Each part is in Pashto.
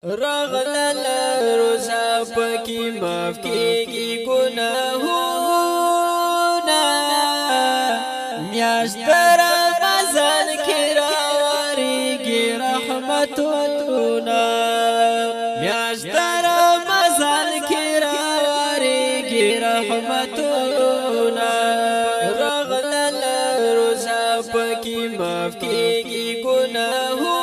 رغلل روزا پکی معاف کیږي ګناهونه میاشت رمضان کې راوړيږي رحمتونه میاشت رمضان کې راوړيږي رحمتونه رغلل روزا پکی معاف کیږي ګناهونه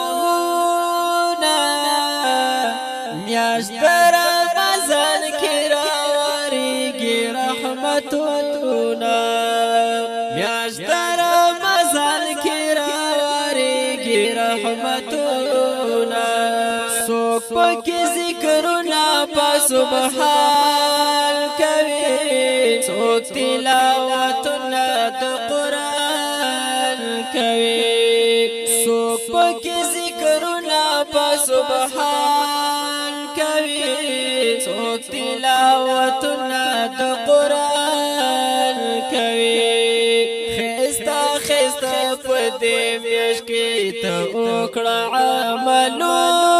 میاشت رمضان کې راوړيږي رحمتونه میاشت رمضان کې راوړيږي رحمتونه څوک پکې ذکرونه په سبحان کوي څوک تلاوتونه د قرآن کوي څوک پکې ذکرونه په سبحان څوک تلاوتونه د قرآن کوي خسته خسته په دې میاشت کې ته وکړه عملونه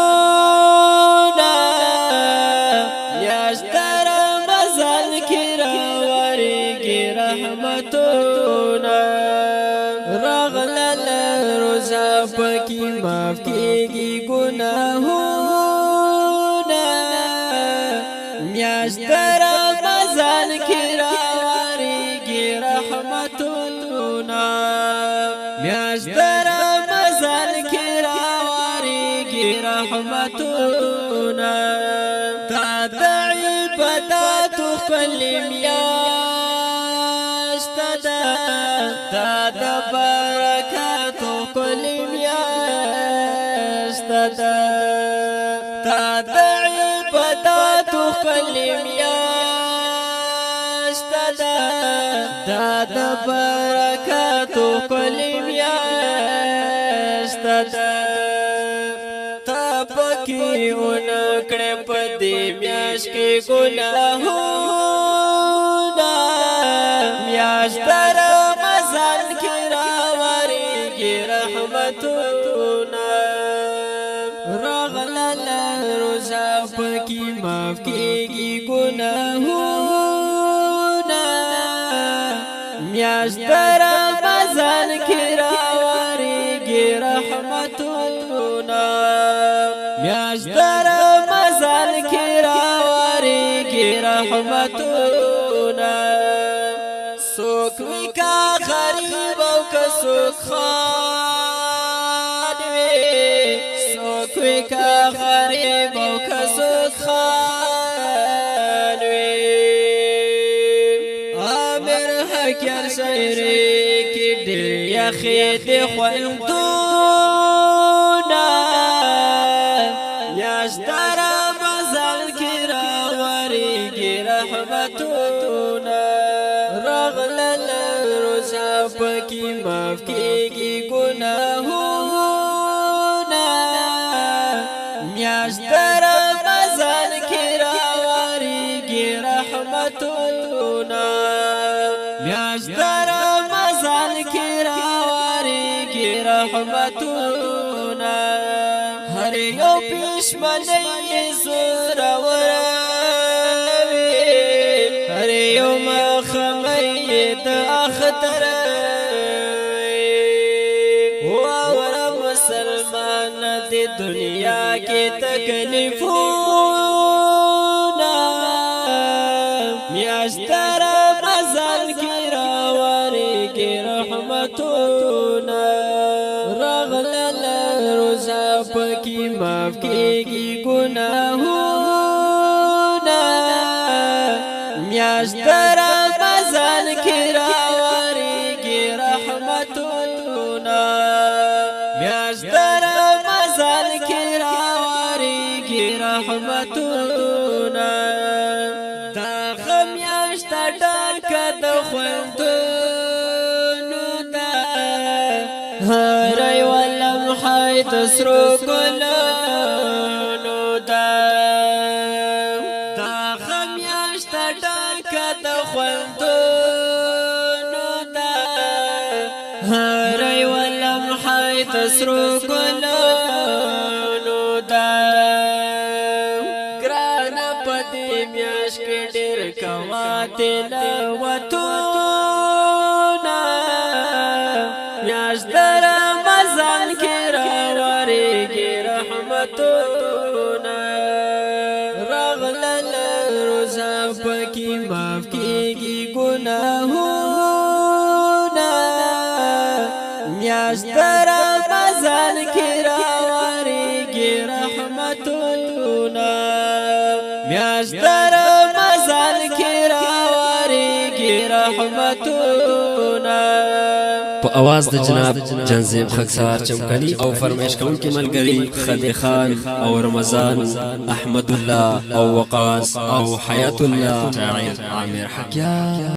میاشت رمضان کې راوړيږي رحمتونه رغلل روزا پکې معاف کیږي ګناهونه میاشت رمضان کې راوړيږي رحمتونه میاشت رمضان کې راوړيږي رحمتونه تا د عبادت خپل میاشت ده تا د برکات خپل میاشت ده تا د خپل میاشت ده دا د برکاتو خپل میاشت ده تا پکې اونکړې په دې میاشت کې ګناهونه میاشت رمضان کې راوړيږي رحمتونه رغلل روزا پکې معاف کیږي ګناهونه میاشت رمضان کې راوړيږي رحمتونه میاشت رمضان کې راوړيږي رحمتونه څوک وی کا غریب او که څوک خان وي څوک وی کا غریب او که څوک خان وي امیر حکر شاعري کې ډېر یخې د خوندونه میاشت رمضان کې راوړيږي رحمتونه رغلل روزا پکې معاف کیږي ګناهونه میاشت رمضان کې راوړيږي رحمتونه میاشت رمضان کې راوړيږي رحمتونه هر یو پښمنۍ زورور هر یو مخمۍ د اختر واور مسلمان د دنیا کې تکلیفونه میاشت رمضان کې راوړيږي رحمتونه رغلل روزا پکې معاف کیږي ګناهونه میاشت رمضان کې راوړيږي رحمتونه میاشت رمضان کې راوړيږي رحمتونه دا میاشت ډکه د خوندونو ده هر یو لمحه د سرو ګلونو ده دا میاشت ډکه د خوندونو ده هر یو لمحه د سرو ګلونو ده پدې میاش کې ډېر کوا تلاوتونه میاش در رمضان کې راورېږي رحمتونه راغلل روزه پکې معاف کېږي ګناهونه میاش در رمضان کې راورېږي رحمتونه میاش در رمضان کې راورېږي رحمتونه په आवाज د جناب جنزیب خاکسار چمکلی او فرمایش کوونکی ملګری خدیر خان او رمضان احمد الله او وقاص او حیات الله عامر حقیا